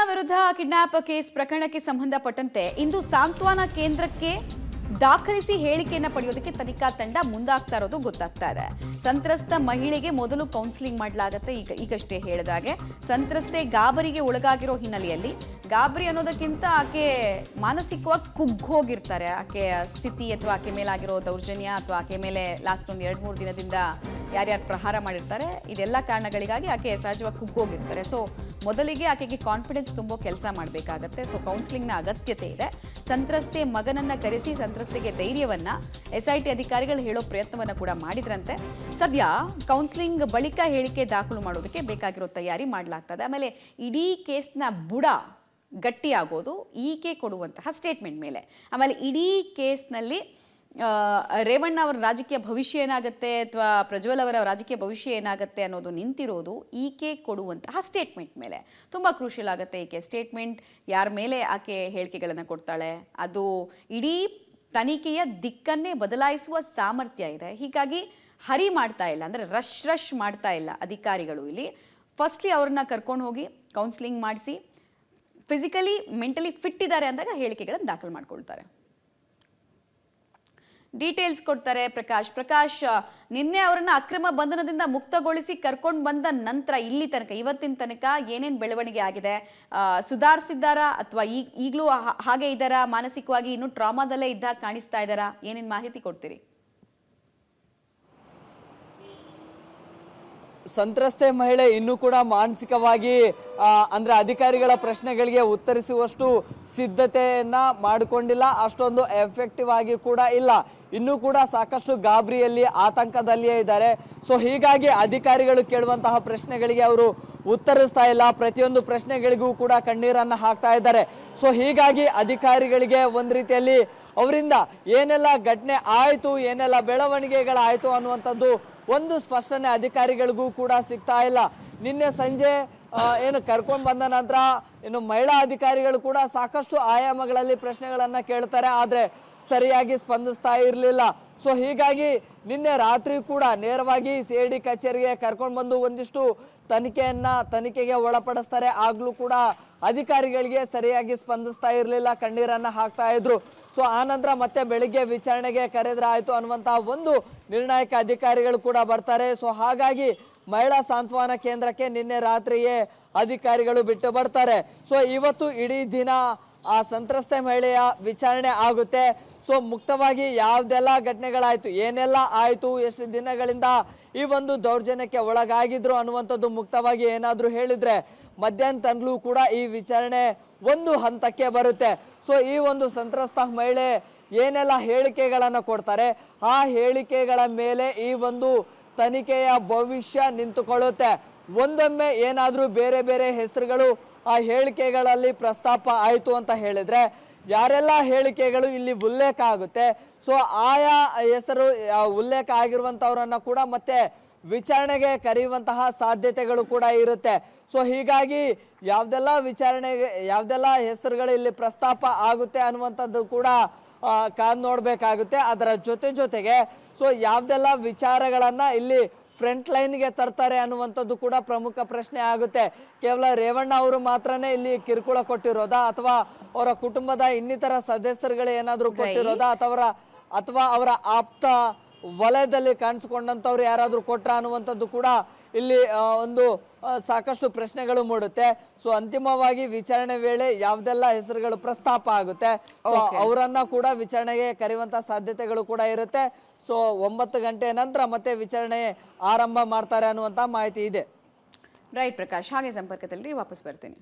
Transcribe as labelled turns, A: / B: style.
A: ವಿರುದ್ಧ kidnap case ಪ್ರಕರಣಕ್ಕೆ ಸಂಬಂಧಪಟ್ಟಂತೆ ಇಂದು ಸಾಂತ್ವನ ಕೇಂದ್ರಕ್ಕೆ ದಾಖಲಿಸಿ ಹೇಳಿಕೆಯನ್ನು ಪಡೆಯೋದಕ್ಕೆ ತನಿಖಾ ತಂಡ ಮುಂದಾಗ್ತಾ ಇರೋದು ಗೊತ್ತಾಗ್ತಾ ಇದೆ. ಸಂತ್ರಸ್ತ ಮಹಿಳೆಗೆ ಮೊದಲು ಕೌನ್ಸಿಲಿಂಗ್ ಮಾಡಲಾಗುತ್ತೆ. ಈಗಷ್ಟೇ ಹೇಳಿದಾಗೆ ಸಂತ್ರಸ್ತೆ ಗಾಬರಿಗೆ ಒಳಗಾಗಿರೋ ಹಿನ್ನೆಲೆಯಲ್ಲಿ ಗಾಬರಿ ಅನ್ನೋದಕ್ಕಿಂತ ಆಕೆ ಮಾನಸಿಕವಾಗಿ ಕುಗ್ಗೋಗಿರ್ತಾರೆ. ಆಕೆಯ ಸ್ಥಿತಿ ಅಥವಾ ಆಕೆ ಮೇಲಾಗಿರೋ ದೌರ್ಜನ್ಯ ಅಥವಾ ಆಕೆ ಮೇಲೆ ಲಾಸ್ಟ್ ಒಂದು 2-3 ದಿನದಿಂದ ಯಾರ್ಯಾರು ಪ್ರಹಾರ ಮಾಡಿರ್ತಾರೆ, ಇದೆಲ್ಲ ಕಾರಣಗಳಿಗಾಗಿ ಆಕೆ ಸಹಜವಾಗಿ ಕುಗ್ಗೋಗಿರ್ತಾರೆ. ಸೊ ಮೊದಲಿಗೆ ಆಕೆಗೆ ಕಾನ್ಫಿಡೆನ್ಸ್ ತುಂಬೋ ಕೆಲಸ ಮಾಡಬೇಕಾಗತ್ತೆ. ಸೊ ಕೌನ್ಸಿಲಿಂಗ್ನ ಅಗತ್ಯತೆ ಇದೆ. ಸಂತ್ರಸ್ತೆ ಮಗನನ್ನ ಕರೆಸಿ ಸಂತ್ರಸ್ತೆಗೆ ಧೈರ್ಯವನ್ನ SIT ಅಧಿಕಾರಿಗಳು ಹೇಳೋ ಪ್ರಯತ್ನವನ್ನ ಕೂಡ ಮಾಡಿದ್ರಂತೆ. ಸದ್ಯ ಕೌನ್ಸಿಲಿಂಗ್ ಬಳಿಕ ಹೇಳಿಕೆ ದಾಖಲು ಮಾಡೋದಕ್ಕೆ ಬೇಕಾಗಿರೋ ತಯಾರಿ ಮಾಡಲಾಗ್ತದೆ. ಆಮೇಲೆ ಇಡೀ ಕೇಸ್ನ ಬುಡ ಗಟ್ಟಿಯಾಗೋದು ಈಕೆ ಕೊಡುವಂತಹ ಸ್ಟೇಟ್ಮೆಂಟ್ ಮೇಲೆ. ಆಮೇಲೆ ಇಡೀ ಕೇಸ್ನಲ್ಲಿ ರೇವಣ್ಣ ಅವರ ರಾಜಕೀಯ ಭವಿಷ್ಯ ಏನಾಗುತ್ತೆ ಅಥವಾ ಪ್ರಜ್ವಲ್ ಅವರ ರಾಜಕೀಯ ಭವಿಷ್ಯ ಏನಾಗುತ್ತೆ ಅನ್ನೋದು ನಿಂತಿರೋದು ಈಕೆ ಕೊಡುವಂತಹ ಸ್ಟೇಟ್ಮೆಂಟ್ ಮೇಲೆ. ತುಂಬ ಕ್ರೂಷಿಯಲ್ ಆಗುತ್ತೆ ಈಕೆ ಸ್ಟೇಟ್ಮೆಂಟ್. ಯಾರ ಮೇಲೆ ಆಕೆ ಹೇಳಿಕೆಗಳನ್ನು ಕೊಡ್ತಾಳೆ, ಅದು ಇಡೀ ತನಿಖೆಯ ದಿಕ್ಕನ್ನೇ ಬದಲಾಯಿಸುವ ಸಾಮರ್ಥ್ಯ ಇದೆ. ಹೀಗಾಗಿ ಹರಿ ಮಾಡ್ತಾ ಇಲ್ಲ, ಅಂದರೆ ರಶ್ ಮಾಡ್ತಾ ಇಲ್ಲ ಅಧಿಕಾರಿಗಳು. ಇಲ್ಲಿ ಫಸ್ಟ್ಲಿ ಅವ್ರನ್ನ ಕರ್ಕೊಂಡು ಹೋಗಿ ಕೌನ್ಸಿಲಿಂಗ್ ಮಾಡಿಸಿ ಫಿಸಿಕಲಿ ಮೆಂಟಲಿ ಫಿಟ್ ಇದ್ದಾರೆ ಅಂದಾಗ ಹೇಳಿಕೆಗಳನ್ನು ದಾಖಲು ಮಾಡ್ಕೊಳ್ತಾರೆ. ಡೀಟೇಲ್ಸ್ ಕೊಡ್ತಾರೆ ಪ್ರಕಾಶ್. ನಿನ್ನೆ ಅವರನ್ನ ಅಕ್ರಮ ಬಂಧನದಿಂದ ಮುಕ್ತಗೊಳಿಸಿ ಕರ್ಕೊಂಡು ಬಂದ ನಂತರ ಇಲ್ಲಿ ತನಕ ಇವತ್ತಿನ ತನಕ ಏನೇನು ಬೆಳವಣಿಗೆ ಆಗಿದೆ? ಸುಧಾರಿಸಿದ್ದಾರಾ ಅಥವಾ ಈಗಲೂ ಹಾಗೆ ಇದ್ದಾರಾ? ಮಾನಸಿಕವಾಗಿ ಇನ್ನೂ ಟ್ರಾಮಾದಲ್ಲೇ ಇದ್ದಾಗ ಕಾಣಿಸ್ತಾ ಇದ್ದಾರಾ? ಏನೇನು ಮಾಹಿತಿ ಕೊಡ್ತೀರಿ?
B: ಸಂತ್ರಸ್ತೆ ಮಹಿಳೆ ಇನ್ನೂ ಕೂಡ ಮಾನಸಿಕವಾಗಿ ಅಂದ್ರೆ ಅಧಿಕಾರಿಗಳ ಪ್ರಶ್ನೆಗಳಿಗೆ ಉತ್ತರಿಸುವಷ್ಟು ಸಿದ್ಧತೆಯನ್ನ ಮಾಡಿಕೊಂಡಿಲ್ಲ, ಅಷ್ಟೊಂದು ಎಫೆಕ್ಟಿವ್ ಆಗಿ ಕೂಡ ಇಲ್ಲ. ಇನ್ನೂ ಕೂಡ ಸಾಕಷ್ಟು ಗಾಬರಿಯಲ್ಲಿ ಆತಂಕದಲ್ಲಿಯೇ ಇದ್ದಾರೆ. ಸೊ ಹೀಗಾಗಿ ಅಧಿಕಾರಿಗಳು ಕೇಳುವಂತಹ ಪ್ರಶ್ನೆಗಳಿಗೆ ಅವರು ಉತ್ತರಿಸ್ತಾ ಇಲ್ಲ. ಪ್ರತಿಯೊಂದು ಪ್ರಶ್ನೆಗಳಿಗೂ ಕೂಡ ಕಣ್ಣೀರನ್ನ ಹಾಕ್ತಾ ಇದ್ದಾರೆ. ಸೊ ಹೀಗಾಗಿ ಅಧಿಕಾರಿಗಳಿಗೆ ಒಂದ್ ರೀತಿಯಲ್ಲಿ ಅವರಿಂದ ಏನೆಲ್ಲ ಘಟನೆ ಆಯ್ತು, ಏನೆಲ್ಲ ಬೆಳವಣಿಗೆಗಳಾಯ್ತು ಅನ್ನುವಂಥದ್ದು ಒಂದು ಸ್ಪಷ್ಟನೆ ಅಧಿಕಾರಿಗಳಿಗೂ ಕೂಡ ಸಿಗ್ತಾ ಇಲ್ಲ. ನಿನ್ನೆ ಸಂಜೆ ಏನು ಕರ್ಕೊಂಡು ಬಂದ ನಂತರ ಇನ್ನು ಮಹಿಳಾ ಅಧಿಕಾರಿಗಳು ಕೂಡ ಸಾಕಷ್ಟು ಆಯಾಮಗಳಲ್ಲಿ ಪ್ರಶ್ನೆಗಳನ್ನ ಕೇಳ್ತಾರೆ, ಆದ್ರೆ ಸರಿಯಾಗಿ ಸ್ಪಂದಿಸ್ತಾ ಇರಲಿಲ್ಲ. ಸೊ ಹೀಗಾಗಿ ನಿನ್ನೆ ರಾತ್ರಿ ಕೂಡ ನೇರವಾಗಿ CID ಕಚೇರಿಗೆ ಕರ್ಕೊಂಡು ಬಂದು ಒಂದಿಷ್ಟು ತನಿಖೆಗೆ ಒಳಪಡಿಸ್ತಾರೆ. ಆಗ್ಲೂ ಕೂಡ ಅಧಿಕಾರಿಗಳಿಗೆ ಸರಿಯಾಗಿ ಸ್ಪಂದಿಸ್ತಾ ಇರಲಿಲ್ಲ, ಕಣ್ಣೀರನ್ನ ಹಾಕ್ತಾ ಇದ್ರು. ಸೊ ಆನಂತರ ಮತ್ತೆ ಬೆಳಿಗ್ಗೆ ವಿಚಾರಣೆಗೆ ಕರೆದ್ರೆ ಆಯ್ತು ಅನ್ನುವಂತಹ ಒಂದು ನಿರ್ಣಾಯಕ ಅಧಿಕಾರಿಗಳು ಕೂಡ ಬರ್ತಾರೆ. ಸೊ ಹಾಗಾಗಿ ಮಹಿಳಾ ಸಾಂತ್ವನ ಕೇಂದ್ರಕ್ಕೆ ನಿನ್ನೆ ರಾತ್ರಿಯೇ ಅಧಿಕಾರಿಗಳು ಬಿಟ್ಟು ಬರ್ತಾರೆ. ಸೊ ಇವತ್ತು ಇಡೀ ದಿನ ಆ ಸಂತ್ರಸ್ತೆ ಮಹಿಳೆಯ ವಿಚಾರಣೆ ಆಗುತ್ತೆ. ಸೊ ಮುಕ್ತವಾಗಿ ಯಾವ್ದೆಲ್ಲ ಘಟನೆಗಳಾಯ್ತು, ಏನೆಲ್ಲ ಆಯ್ತು, ಎಷ್ಟು ದಿನಗಳಿಂದ ಈ ಒಂದು ದೌರ್ಜನ್ಯಕ್ಕೆ ಒಳಗಾಗಿದ್ರು ಅನ್ನುವಂಥದ್ದು ಮುಕ್ತವಾಗಿ ಏನಾದ್ರೂ ಹೇಳಿದ್ರೆ ಮಧ್ಯಾಹ್ನ ತನಕಲೂ ಕೂಡ ಈ ವಿಚಾರಣೆ ಒಂದು ಹಂತಕ್ಕೆ ಬರುತ್ತೆ. ಸೊ ಈ ಒಂದು ಸಂತ್ರಸ್ತ ಮಹಿಳೆ ಏನೆಲ್ಲ ಹೇಳಿಕೆಗಳನ್ನ ಕೊಡ್ತಾರೆ, ಆ ಹೇಳಿಕೆಗಳ ಮೇಲೆ ಈ ಒಂದು ತನಿಖೆಯ ಭವಿಷ್ಯ ನಿಂತುಕೊಳ್ಳುತ್ತೆ. ಒಂದೊಮ್ಮೆ ಏನಾದ್ರೂ ಬೇರೆ ಬೇರೆ ಹೆಸರುಗಳು ಆ ಹೇಳಿಕೆಗಳಲ್ಲಿ ಪ್ರಸ್ತಾಪ ಆಯ್ತು ಅಂತ ಹೇಳಿದ್ರೆ ಯಾರೆಲ್ಲ ಹೇಳಿಕೆಗಳು ಇಲ್ಲಿ ಉಲ್ಲೇಖ ಆಗುತ್ತೆ, ಸೊ ಆಯಾ ಹೆಸರು ಉಲ್ಲೇಖ ಆಗಿರುವಂತವ್ರನ್ನ ಕೂಡ ಮತ್ತೆ ವಿಚಾರಣೆಗೆ ಕರೆಯುವಂತಹ ಸಾಧ್ಯತೆಗಳು ಕೂಡ ಇರುತ್ತೆ. ಸೊ ಹೀಗಾಗಿ ಯಾವ್ದೆಲ್ಲ ಹೆಸರುಗಳು ಇಲ್ಲಿ ಪ್ರಸ್ತಾಪ ಆಗುತ್ತೆ ಅನ್ನುವಂಥದ್ದು ಕೂಡ ಕಾದ್ ನೋಡ್ಬೇಕಾಗುತ್ತೆ. ಅದರ ಜೊತೆಗೆ ಸೊ ಯಾವ್ದೆಲ್ಲ ವಿಚಾರಗಳನ್ನ ಇಲ್ಲಿ ಫ್ರಂಟ್ ಲೈನ್ಗೆ ತರ್ತಾರೆ ಅನ್ನುವಂಥದ್ದು ಕೂಡ ಪ್ರಮುಖ ಪ್ರಶ್ನೆ ಆಗುತ್ತೆ. ಕೇವಲ ರೇವಣ್ಣ ಅವರು ಮಾತ್ರನೇ ಇಲ್ಲಿ ಕಿರುಕುಳ ಕೊಟ್ಟಿರೋದಾ ಅಥವಾ ಅವರ ಕುಟುಂಬದ ಇನ್ನಿತರ ಸದಸ್ಯರುಗಳು ಏನಾದ್ರು ಕೊಟ್ಟಿರೋದಾ ಅಥವಾ ಅವರ ಆಪ್ತ ವಲಯದಲ್ಲಿ ಕಾಣಿಸ್ಕೊಂಡಂತವ್ರು ಯಾರಾದ್ರೂ ಕೊಟ್ರ ಅನ್ನುವಂಥದ್ದು ಕೂಡ ಇಲ್ಲಿ ಒಂದು ಸಾಕಷ್ಟು ಪ್ರಶ್ನೆಗಳು ಮೂಡುತ್ತೆ. ಸೊ ಅಂತಿಮವಾಗಿ ವಿಚಾರಣೆ ವೇಳೆ ಯಾವ್ದೆಲ್ಲ ಹೆಸರುಗಳು ಪ್ರಸ್ತಾಪ ಆಗುತ್ತೆ ಅವರನ್ನ ಕೂಡ ವಿಚಾರಣೆಗೆ ಕರೆಯುವಂತ ಸಾಧ್ಯತೆಗಳು ಕೂಡ ಇರುತ್ತೆ. ಸೊ 9 ಗಂಟೆ ನಂತರ ಮತ್ತೆ ವಿಚಾರಣೆ ಆರಂಭ ಮಾಡ್ತಾರೆ ಅನ್ನುವಂತ ಮಾಹಿತಿ ಇದೆ.
A: ರೈಟ್ ಪ್ರಕಾಶ್, ಹಾಗೆ ಸಂಪರ್ಕದಲ್ಲಿ ವಾಪಸ್ ಬರ್ತೀನಿ.